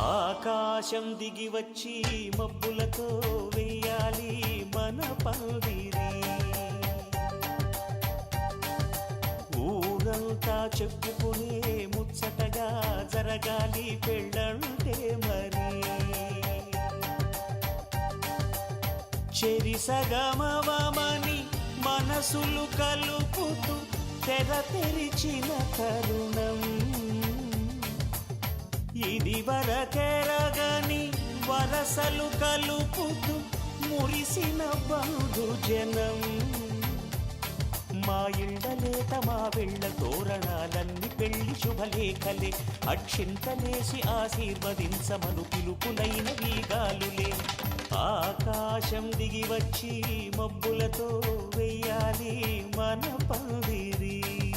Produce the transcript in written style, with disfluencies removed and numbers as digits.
ఆకాశం దిగి వచ్చి మబ్బులతో వెయ్యాలి మన పందిరి. ఊరంతా చెప్పుకునే ముచ్చటగా జరగాలి పెళ్ళంటే మరి. చెరిసగమవమని మనసులు కలుపుతూ తెర తెరిచిన తరుణం. ఇది వరకెరగని వరసలు కలుపుతూ మురిసిన బంధుజనం. మా ఇళ్ళలేత మా వెళ్ళ తోరణాలన్నీ పెళ్లి శుభలేఖలే. అక్షింతలేసి ఆశీర్వదించమను పిలుపులైన వీగాలులే. ఆకాశం దిగి వచ్చి మబ్బులతో వెయ్యాలి మన పందిరి.